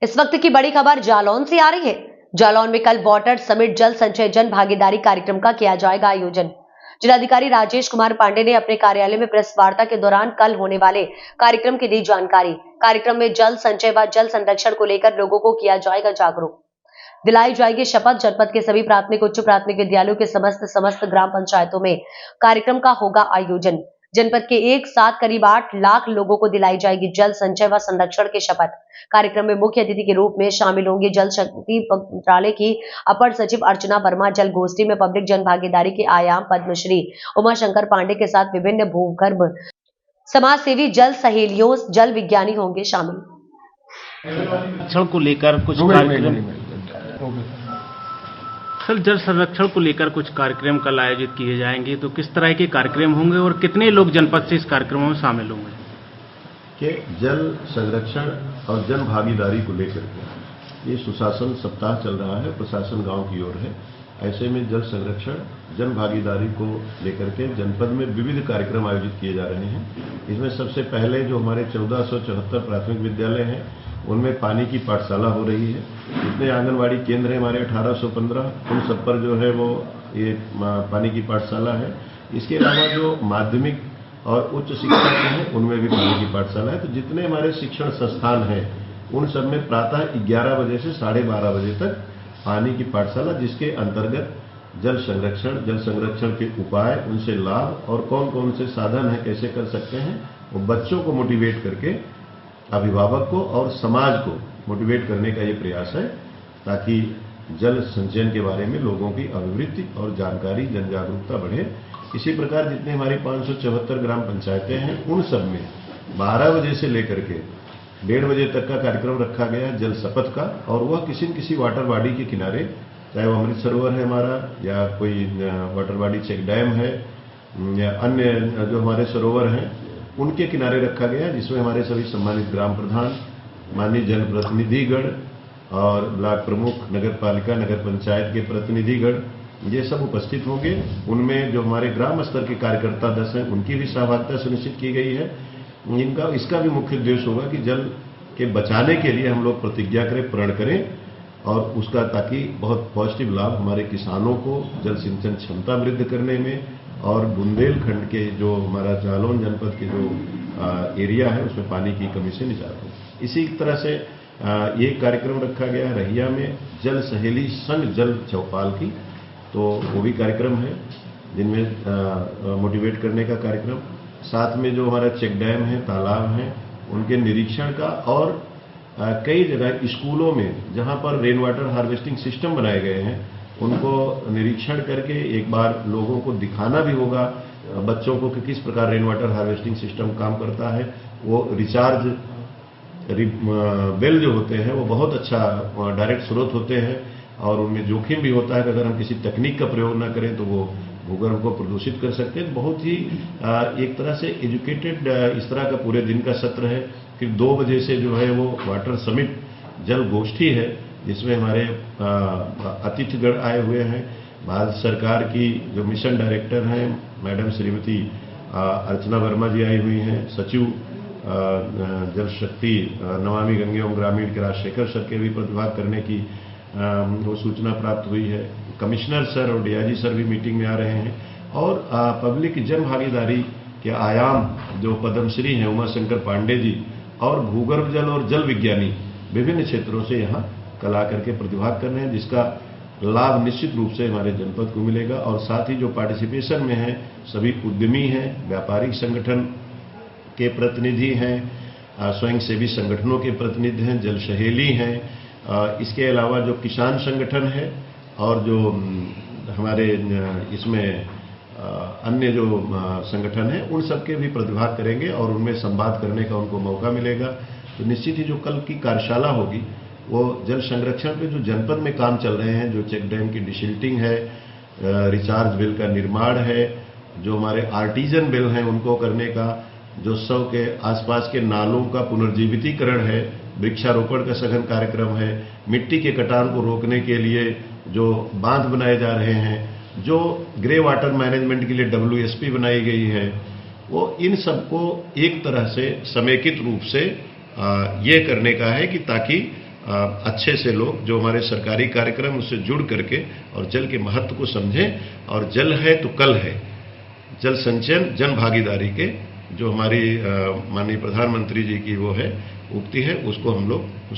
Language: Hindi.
इस वक्त की बड़ी खबर जालौन से आ रही है। जालौन में कल वाटर समिट जल संचय जन भागीदारी कार्यक्रम का किया जाएगा आयोजन। जिलाधिकारी राजेश कुमार पांडे ने अपने कार्यालय में प्रेस वार्ता के दौरान कल होने वाले कार्यक्रम की दी जानकारी। कार्यक्रम में जल संचय व जल संरक्षण को लेकर लोगों को किया जाएगा जागरूक, दिलाई जाएगी शपथ। जनपद के सभी प्राथमिक उच्च प्राथमिक विद्यालयों के समस्त ग्राम पंचायतों में कार्यक्रम का होगा आयोजन। जनपद के एक साथ करीब 8 लाख लोगों को दिलाई जाएगी जल संचय व संरक्षण की शपथ। कार्यक्रम में मुख्य अतिथि के रूप में शामिल होंगे जल शक्ति मंत्रालय की अपर सचिव अर्चना वर्मा। जल गोष्ठी में पब्लिक जन भागीदारी के आयाम पद्मश्री उमाशंकर पांडे के साथ विभिन्न भूगर्भ समाज सेवी, जल सहेलियों, जल विज्ञानी होंगे शामिल। संरक्षण को लेकर कुछ कार्यक्रम सर जल संरक्षण को लेकर कुछ कार्यक्रम कल आयोजित किए जाएंगे, तो किस तरह के कार्यक्रम होंगे और कितने लोग जनपद से इस कार्यक्रमों में शामिल होंगे? कि जल संरक्षण और जन भागीदारी को लेकर के ये सुशासन सप्ताह चल रहा है, प्रशासन गांव की ओर है। ऐसे में जल संरक्षण जन भागीदारी को लेकर के जनपद में विविध कार्यक्रम आयोजित किए जा रहे हैं। इसमें सबसे पहले जो हमारे 1474 प्राथमिक विद्यालय हैं उनमें पानी की पाठशाला हो रही है। जितने आंगनवाड़ी केंद्र हैं हमारे 1815, उन सब पर जो है वो ये पानी की पाठशाला है। इसके अलावा जो माध्यमिक और उच्च शिक्षा के हैं उनमें भी पानी की पाठशाला है। तो जितने हमारे शिक्षण संस्थान हैं उन सब में प्रातः 11 बजे से 12:30 बजे तक पानी की पाठशाला, जिसके अंतर्गत जल संरक्षण के उपाय, उनसे लाभ और कौन कौन से साधन हैं, कैसे कर सकते हैं, वो बच्चों को मोटिवेट करके, अभिभावक को और समाज को मोटिवेट करने का ये प्रयास है, ताकि जल संचयन के बारे में लोगों की अभिवृत्ति और जानकारी, जन जागरूकता बढ़े। इसी प्रकार जितने हमारी 574 ग्राम पंचायतें हैं उन सब में 12 बजे से लेकर के 1:30 बजे तक का कार्यक्रम रखा गया जल शपथ का, और वह किसी न किसी वाटर बॉडी के किनारे, चाहे वो अमृत सरोवर है हमारा या कोई वाटर बॉडी चेक डैम है या अन्य जो हमारे सरोवर हैं उनके किनारे रखा गया, जिसमें हमारे सभी सम्मानित ग्राम प्रधान, माननीय जनप्रतिनिधिगण और ब्लॉक प्रमुख, नगर पालिका, नगर पंचायत के प्रतिनिधिगण ये सब उपस्थित होंगे। उनमें जो हमारे ग्राम स्तर के कार्यकर्ता 10 हैं उनकी भी सहभागिता सुनिश्चित की गई है। इसका भी मुख्य उद्देश्य होगा कि जल के बचाने के लिए हम लोग प्रतिज्ञा करें, प्रण करें, और उसका ताकि बहुत पॉजिटिव लाभ हमारे किसानों को जल सिंचन क्षमता वृद्धि करने में और बुंदेलखंड के जो हमारा जालौन जनपद के जो एरिया है उसमें पानी की कमी से निजात हो। इसी तरह से ये कार्यक्रम रखा गया है रहिया में जल सहेली संग जल चौपाल की, तो वो भी कार्यक्रम है जिनमें मोटिवेट करने का कार्यक्रम, साथ में जो हमारा चेक डैम है, तालाब हैं, उनके निरीक्षण का, और कई जगह स्कूलों में जहां पर रेन वाटर हार्वेस्टिंग सिस्टम बनाए गए हैं उनको निरीक्षण करके एक बार लोगों को दिखाना भी होगा बच्चों को कि किस प्रकार रेन वाटर हार्वेस्टिंग सिस्टम काम करता है। वो रिचार्ज वेल जो होते हैं वो बहुत अच्छा डायरेक्ट स्रोत होते हैं और उनमें जोखिम भी होता है कि अगर हम किसी तकनीक का प्रयोग ना करें तो वो भूगर्भ को प्रदूषित कर सकते हैं। बहुत ही एक तरह से एजुकेटेड इस तरह का पूरे दिन का सत्र है। फिर 2 बजे से जो है वो वाटर समिट जल गोष्ठी है, जिसमें हमारे अतिथिगण आए हुए हैं। भारत सरकार की जो मिशन डायरेक्टर हैं मैडम श्रीमती अर्चना वर्मा जी आई हुई हैं, सचिव जल शक्ति नमामि गंगे एवं ग्रामीण के राजशेखर सर के भी प्रतिभाग करने की वो सूचना प्राप्त हुई है। कमिश्नर सर और डीआईजी सर भी मीटिंग में आ रहे हैं, और पब्लिक जन भागीदारी के आयाम जो पद्मश्री हैं उमाशंकर पांडे जी और भूगर्भ जल और जल विज्ञानी विभिन्न क्षेत्रों से यहाँ कल आकर के प्रतिभाग कर रहे हैं, जिसका लाभ निश्चित रूप से हमारे जनपद को मिलेगा। और साथ ही जो पार्टिसिपेशन में हैं सभी उद्यमी हैं, व्यापारिक संगठन के प्रतिनिधि हैं, स्वयंसेवी संगठनों के प्रतिनिधि हैं, जल सहेली हैं, इसके अलावा जो किसान संगठन है और जो हमारे इसमें अन्य जो संगठन है उन सबके भी प्रतिभाग करेंगे और उनमें संवाद करने का उनको मौका मिलेगा। तो निश्चित ही जो कल की कार्यशाला होगी वो जल संरक्षण पे जो जनपद में काम चल रहे हैं, जो चेक डैम की डिसिल्टिंग है, रिचार्ज बिल का निर्माण है, जो हमारे आर्टिजन बिल हैं उनको करने का, जो 100 के आसपास के नालों का पुनर्जीवितीकरण है, वृक्षारोपण का सघन कार्यक्रम है, मिट्टी के कटान को रोकने के लिए जो बांध बनाए जा रहे हैं, जो ग्रे वाटर मैनेजमेंट के लिए WSP बनाई गई है, वो इन सबको एक तरह से समेकित रूप से ये करने का है कि ताकि अच्छे से लोग जो हमारे सरकारी कार्यक्रम उससे जुड़ करके और जल के महत्व को समझें, और जल है तो कल है, जल संचयन जन भागीदारी के जो हमारी माननीय प्रधानमंत्री जी की वो है उक्ति है, उसको हम लोग